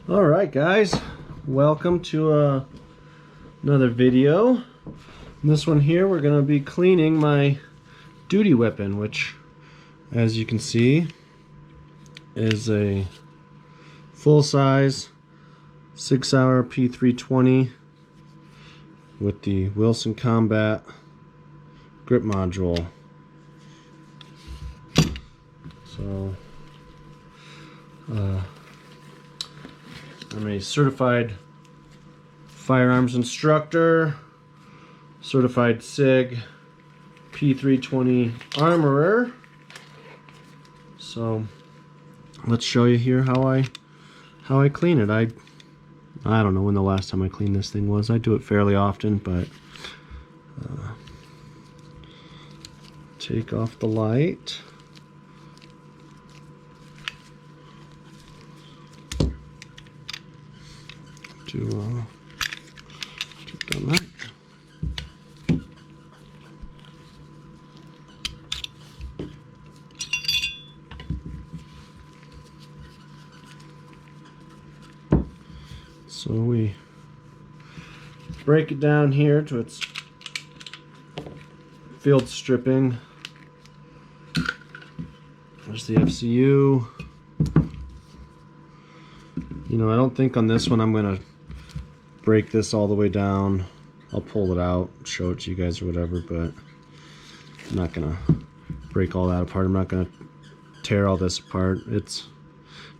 All right, guys, welcome to another video. In this one here, we're going to be cleaning my duty weapon, which, as you can see, is a full-size 6-hour P320 with the Wilson Combat grip module. So, I'm a certified firearms instructor, certified SIG P320 armorer. So let's show you here how I clean it. I don't know when the last time I cleaned this thing was. I do it fairly often, but take off the light. To keep done that. So we break it down here to its field stripping. There's the FCU. You know, I don't think on this one I'm gonna break this all the way down. I'll pull it out, show it to you guys or whatever, but I'm not gonna break all that apart. I'm not gonna tear all this apart. It's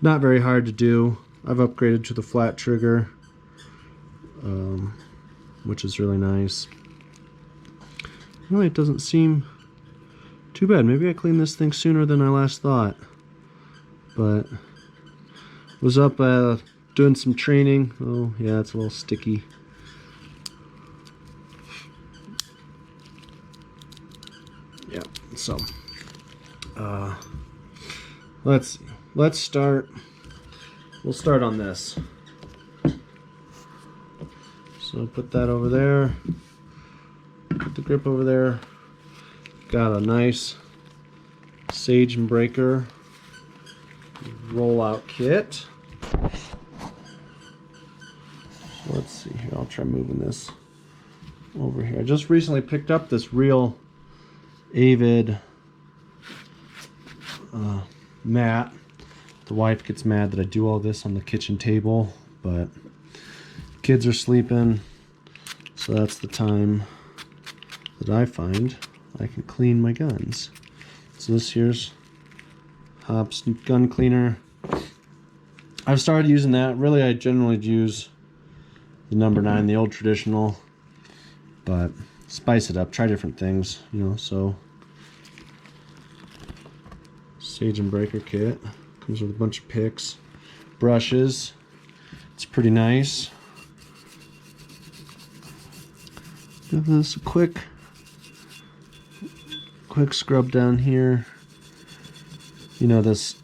not very hard to do. I've upgraded to the flat trigger, which is really nice. Really, it doesn't seem too bad. Maybe I cleaned this thing sooner than I last thought, but was up doing some training. Oh yeah, it's a little sticky. Yeah, so let's start. We'll start on this. So put that over there. Put the grip over there. Got a nice Sage and Breaker rollout kit. Let's see here, I'll try moving this over here. I just recently picked up this real Avid mat. The wife gets mad that I do all this on the kitchen table, but kids are sleeping, so that's the time that I find I can clean my guns. So this here's Hops gun cleaner. I've started using that. Really, I generally use the number 9, the old traditional, but spice it up, try different things, you know. So Sage and Breaker kit comes with a bunch of picks, brushes. It's pretty nice. Give this a quick scrub down here. You know, this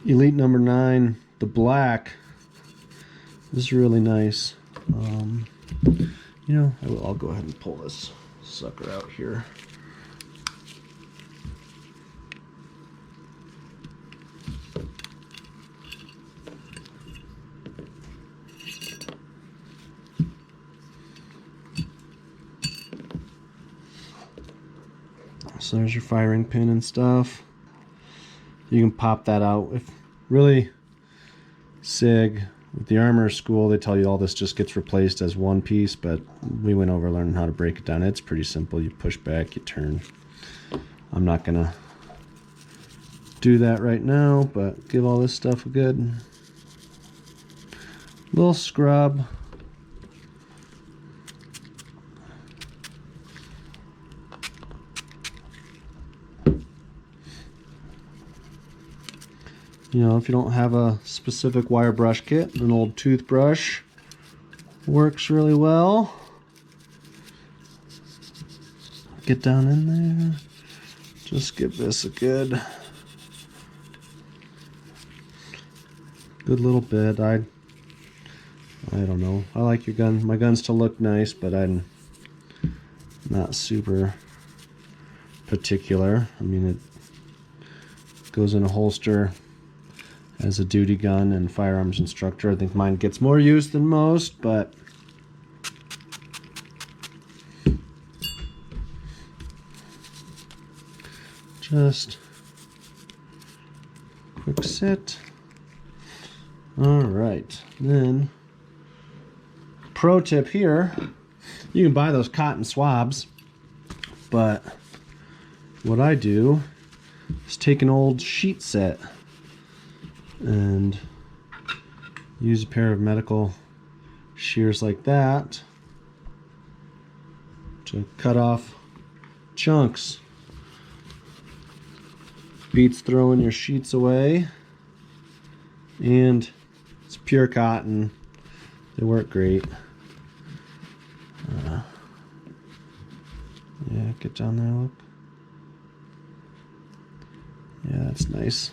Elite number 9, the black, this is really nice. You know, I'll go ahead and pull this sucker out here. So there's your firing pin and stuff. You can pop that out. If really SIG with the armor school, they tell you all this just gets replaced as one piece, but we went over learning how to break it down. It's pretty simple. You push back, you turn. I'm not gonna do that right now, but give all this stuff a good little scrub. You know, if you don't have a specific wire brush kit, an old toothbrush works really well. Get down in there. Just give this a good little bit. I don't know. I like your gun. My guns to look nice, but I'm not super particular. I mean, it goes in a holster as a duty gun and firearms instructor. I think mine gets more use than most, but just quick sit. All right, then pro tip here, you can buy those cotton swabs, but what I do is take an old sheet set and use a pair of medical shears like that to cut off chunks. Beats throwing your sheets away, and it's pure cotton. They work great. Yeah, get down there, look. Yeah, that's nice.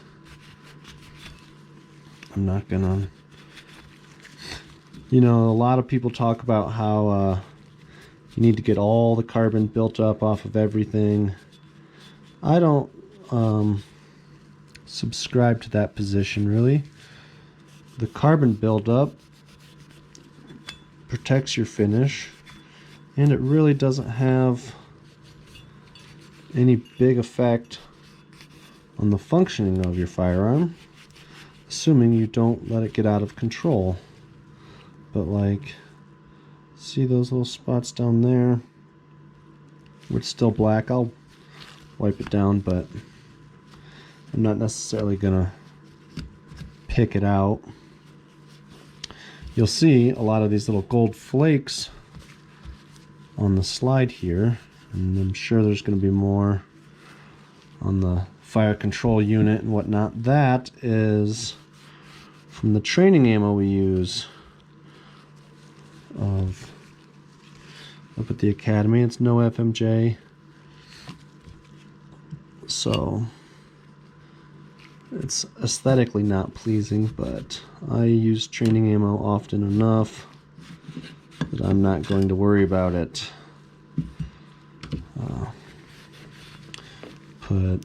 I'm not gonna... You know, a lot of people talk about how you need to get all the carbon built up off of everything. I don't subscribe to that position, really. The carbon buildup protects your finish, and it really doesn't have any big effect on the functioning of your firearm, assuming you don't let it get out of control. But like, see those little spots down there where it's still black? I'll wipe it down, but I'm not necessarily gonna pick it out. You'll see a lot of these little gold flakes on the slide here, and I'm sure there's going to be more on the fire control unit and whatnot. That is from the training ammo we use up at the academy. It's no FMJ, so it's aesthetically not pleasing, but I use training ammo often enough that I'm not going to worry about it. Put,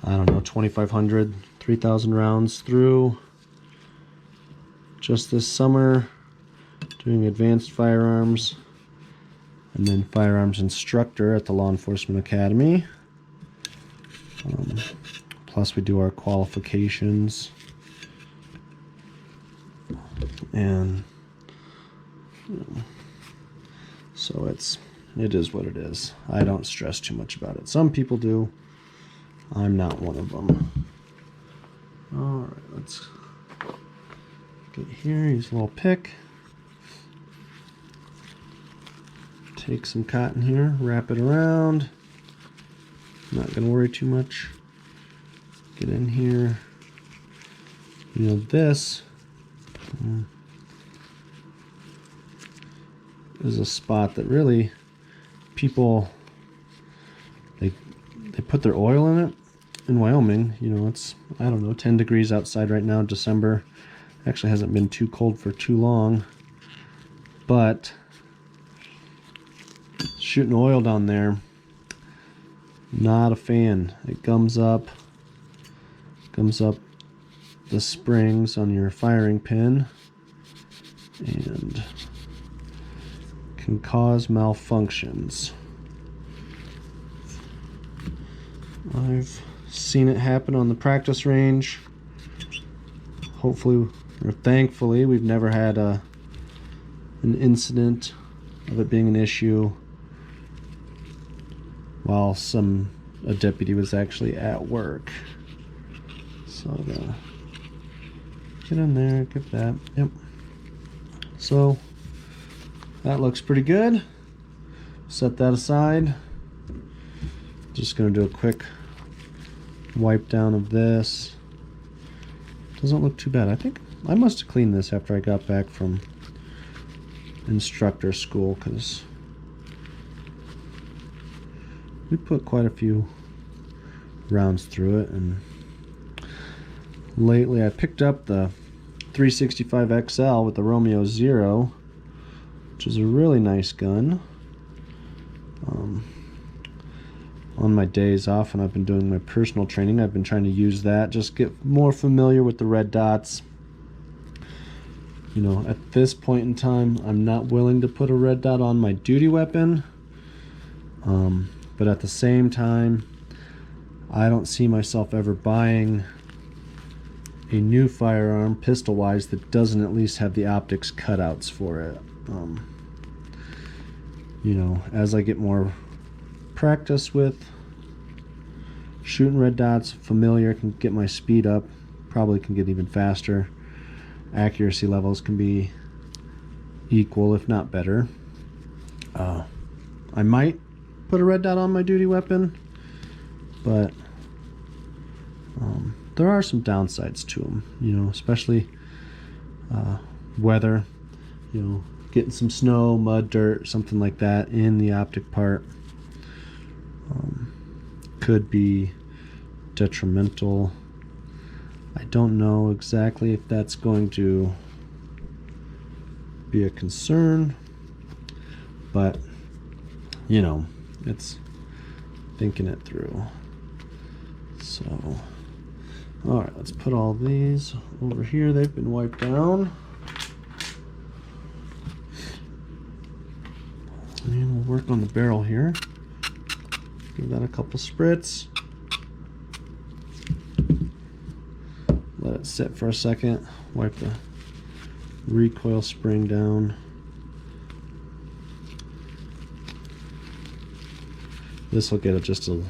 I don't know, 2,500, 3,000 rounds through just this summer, doing advanced firearms, and then firearms instructor at the Law Enforcement Academy. Plus we do our qualifications, and so it is what it is. I don't stress too much about it. Some people do. I'm not one of them. All right, let's get here. Use a little pick. Take some cotton here, wrap it around. Not gonna worry too much. Get in here. You know, this is a spot that really people, they put their oil in it. In Wyoming, you know, it's, I don't know, 10 degrees outside right now, December. Actually hasn't been too cold for too long, but shooting oil down there, not a fan. It gums up the springs on your firing pin and can cause malfunctions. I've seen it happen on the practice range. Hopefully, or thankfully, we've never had an incident of it being an issue while a deputy was actually at work. So I'm gonna get in there, get that. Yep. So that looks pretty good. Set that aside. Just gonna do a quick wipe down of this. Doesn't look too bad. I think I must have cleaned this after I got back from instructor school, because we put quite a few rounds through it. And lately I picked up the 365 XL with the Romeo 0, which is a really nice gun. on my days off when I've been doing my personal training, I've been trying to use that, just get more familiar with the red dots. You know, at this point in time, I'm not willing to put a red dot on my duty weapon, but at the same time, I don't see myself ever buying a new firearm, pistol-wise, that doesn't at least have the optics cutouts for it. You know, as I get more practice with shooting red dots, familiar, can get my speed up, probably can get even faster. Accuracy levels can be equal, if not better. I might put a red dot on my duty weapon, but there are some downsides to them, you know, especially weather, you know, getting some snow, mud, dirt, something like that in the optic part could be detrimental. I don't know exactly if that's going to be a concern, but you know, it's thinking it through. So, all right, let's put all these over here. They've been wiped down. And we'll work on the barrel here. Give that a couple spritz. Let it sit for a second. Wipe the recoil spring down. This will get just a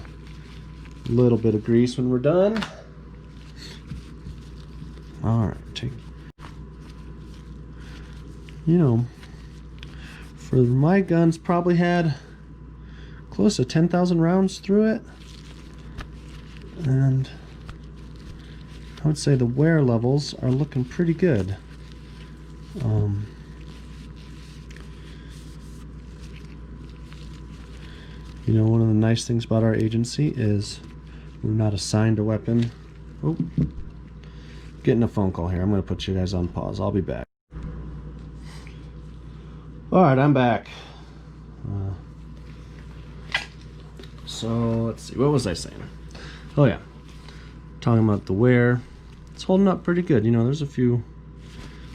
little bit of grease when we're done. All right, take. You know, for my guns, probably had close to 10,000 rounds through it, and I would say the wear levels are looking pretty good. You know, one of the nice things about our agency is we're not assigned a weapon. Oh, getting a phone call here. I'm going to put you guys on pause. I'll be back. All right, I'm back. So let's see, what was I saying? Oh yeah, talking about the wear. It's holding up pretty good. You know, there's a few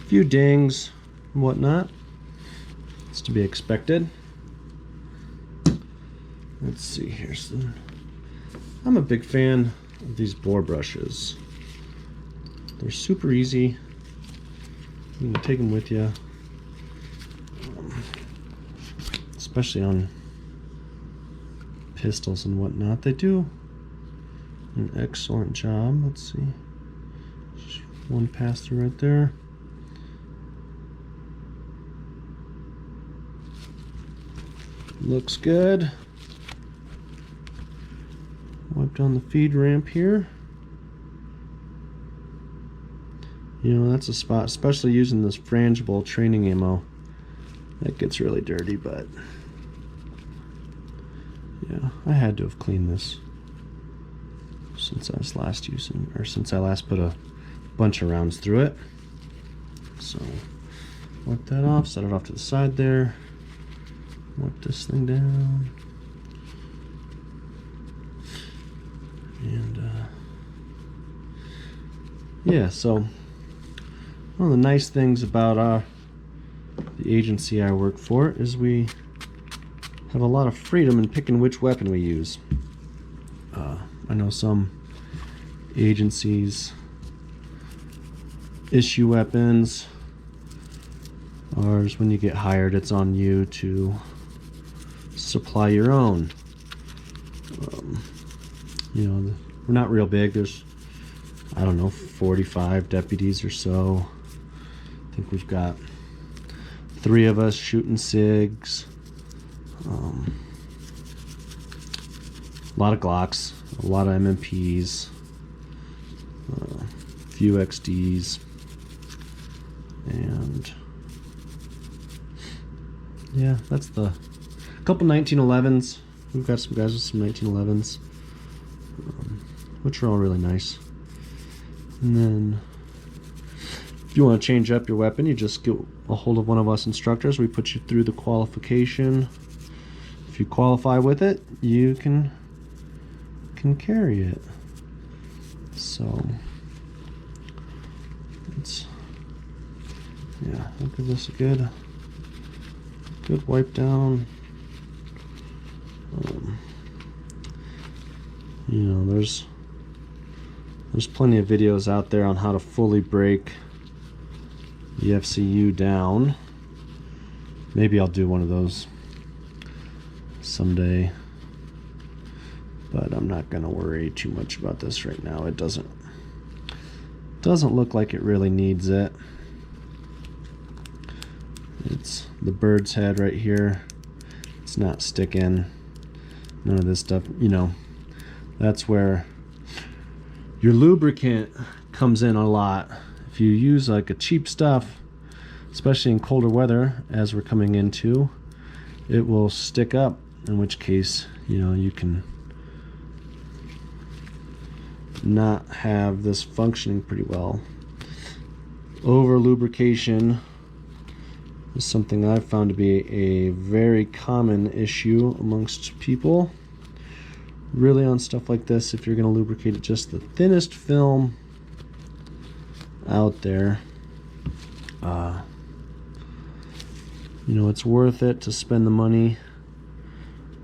dings and whatnot. It's to be expected. Let's see here. I'm a big fan of these bore brushes. They're super easy. You can take them with you, especially on pistols and whatnot. They do an excellent job. Let's see. Just one pass through right there. Looks good. Wipe down the feed ramp here. You know, that's a spot, especially using this frangible training ammo, that gets really dirty, but yeah, I had to have cleaned this since I was last using, or since I last put a bunch of rounds through it. So wipe that off, set it off to the side there, wipe this thing down, and yeah, so one of the nice things about the agency I work for is we have a lot of freedom in picking which weapon we use. I know some agencies issue weapons. Ours, when you get hired, it's on you to supply your own. You know, we're not real big. There's, I don't know, 45 deputies or so. I think we've got 3 of us shooting SIGs. A lot of Glocks, a lot of MMPs, a few XDs, and yeah, that's the couple 1911s. We've got some guys with some 1911s, which are all really nice. And then if you want to change up your weapon, you just get a hold of one of us instructors. We put you through the qualification. If you qualify with it, you can can carry it. So it's, yeah, I'll give this a good wipe down. You know, there's plenty of videos out there on how to fully break the FCU down. Maybe I'll do one of those someday, but I'm not gonna worry too much about this right now. It doesn't look like it really needs it. It's the bird's head right here. It's not sticking. None of this stuff, you know, that's where your lubricant comes in a lot. If you use like a cheap stuff, especially in colder weather as we're coming into, it will stick up, in which case, you know, you can not have this functioning pretty well. Over lubrication is something I've found to be a very common issue amongst people. Really, on stuff like this, if you're going to lubricate it just the thinnest film out there, you know, it's worth it to spend the money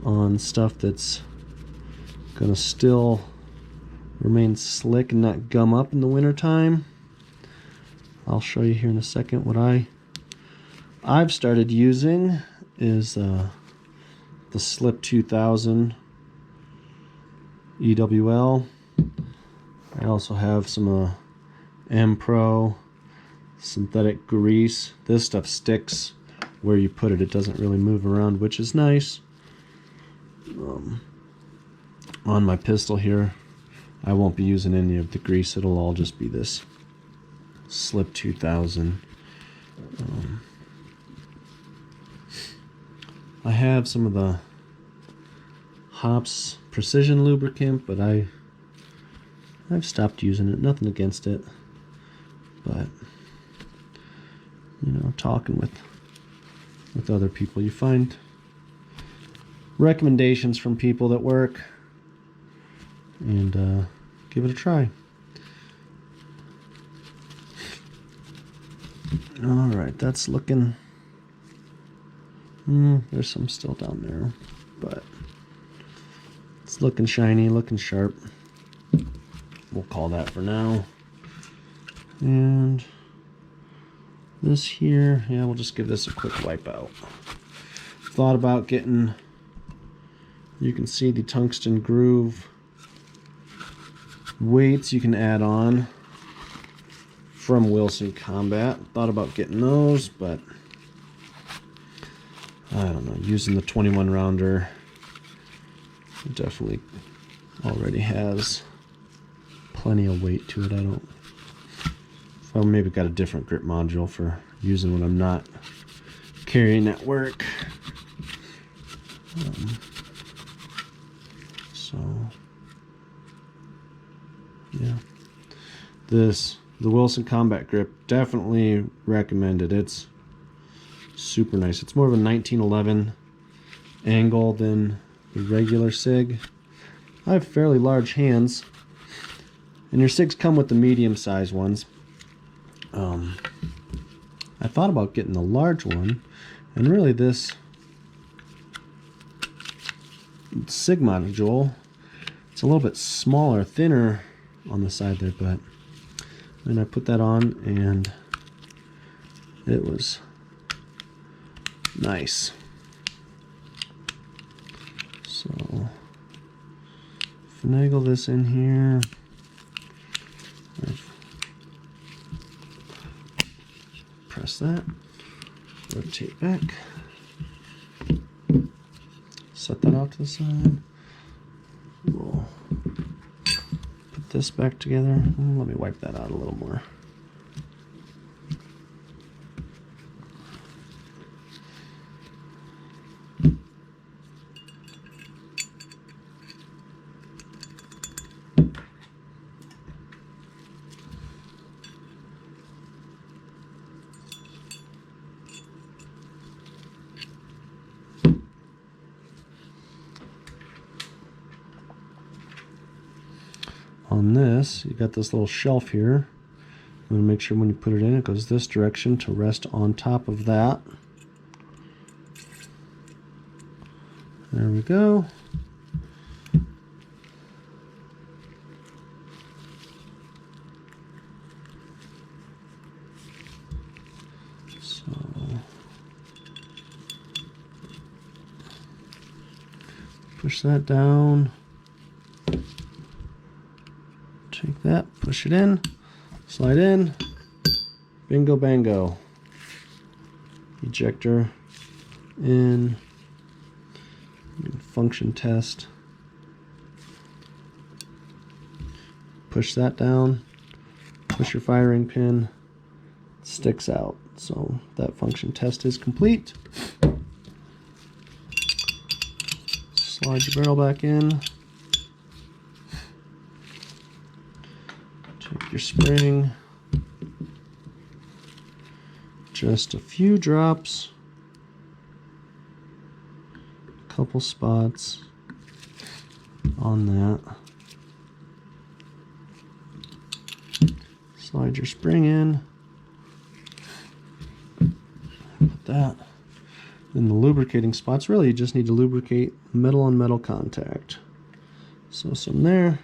on stuff that's going to still remain slick and not gum up in the wintertime. I'll show you here in a second what I've started using is the Slip 2000 EWL. I also have some M Pro synthetic grease. This stuff sticks where you put it. It doesn't really move around, which is nice. On my pistol here, I won't be using any of the grease. It'll all just be this Slip 2000. I have some of the Hops Precision lubricant, but I've stopped using it. Nothing against it, but you know, talking with other people, you find recommendations from people that work, and give it a try. All right, that's looking. There's some still down there, but it's looking shiny, looking sharp. We'll call that for now. And this here, yeah, we'll just give this a quick wipe out. Thought about getting, you can see the tungsten groove weights you can add on from Wilson Combat. Thought about getting those, but I don't know, using the 21 rounder definitely already has plenty of weight to it. I've maybe got a different grip module for using when I'm not carrying at work. So yeah, the Wilson Combat grip, definitely recommended. It's super nice. It's more of a 1911 angle than the regular SIG. I have fairly large hands, and your SIGs come with the medium size ones. I thought about getting the large one, and really this SIG module, it's a little bit smaller, thinner on the side there, but then I put that on and it was nice. So finagle this in here. Press that, rotate back, set that off to the side. We'll put this back together. Let me wipe that out a little more. on this, you got this little shelf here. I'm going to make sure when you put it in, it goes this direction to rest on top of that. There we go. So push that down. Take that, push it in, slide in, bingo bango. Ejector in, function test. Push that down, push your firing pin, it sticks out. So that function test is complete. Slide your barrel back in. Take your spring. Just a few drops. A couple spots on that. Slide your spring in. Put that. Then the lubricating spots, really you just need to lubricate metal on metal contact. So some there,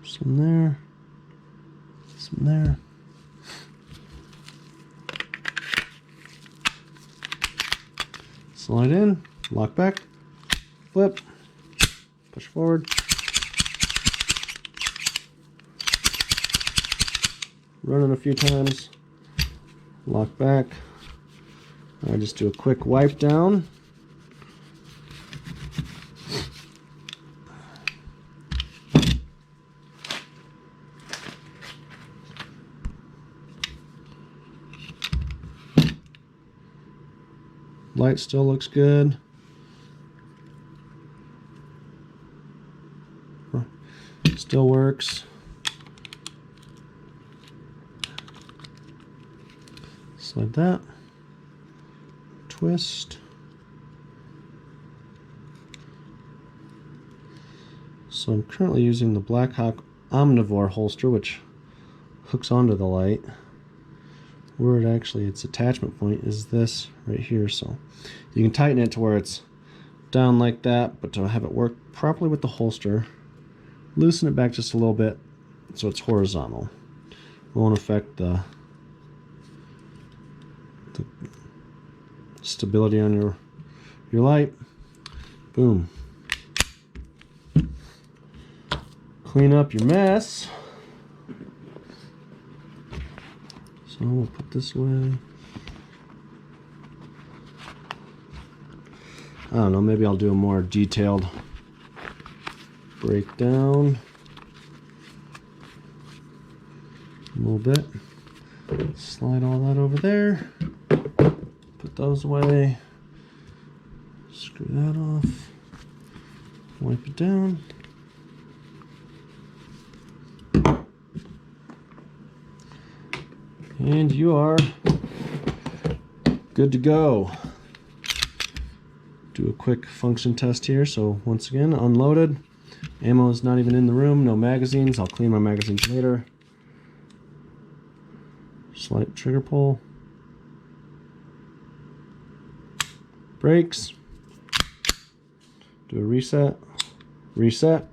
some there, some there. Slide in, lock back, flip, push forward. Run it a few times, lock back. I just do a quick wipe down. Light still looks good. Still works. Slide that. Twist. So I'm currently using the Blackhawk Omnivore holster, which hooks onto the light. Where it actually, its attachment point is this right here. So you can tighten it to where it's down like that, but to have it work properly with the holster, loosen it back just a little bit so it's horizontal. Won't affect the stability on your light. Boom. Clean up your mess. So we'll put this away. I don't know, maybe I'll do a more detailed breakdown. A little bit. Slide all that over there. Put those away. Screw that off. Wipe it down. And you are good to go. Do a quick function test here. So once again, unloaded. Ammo is not even in the room. No magazines. I'll clean my magazines later. Slight trigger pull. Brakes. Do a reset. Reset.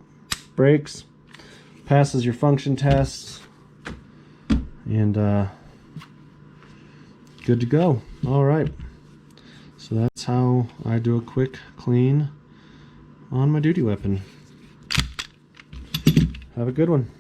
Brakes. Passes your function tests. And good to go. All right. So that's how I do a quick clean on my duty weapon. Have a good one.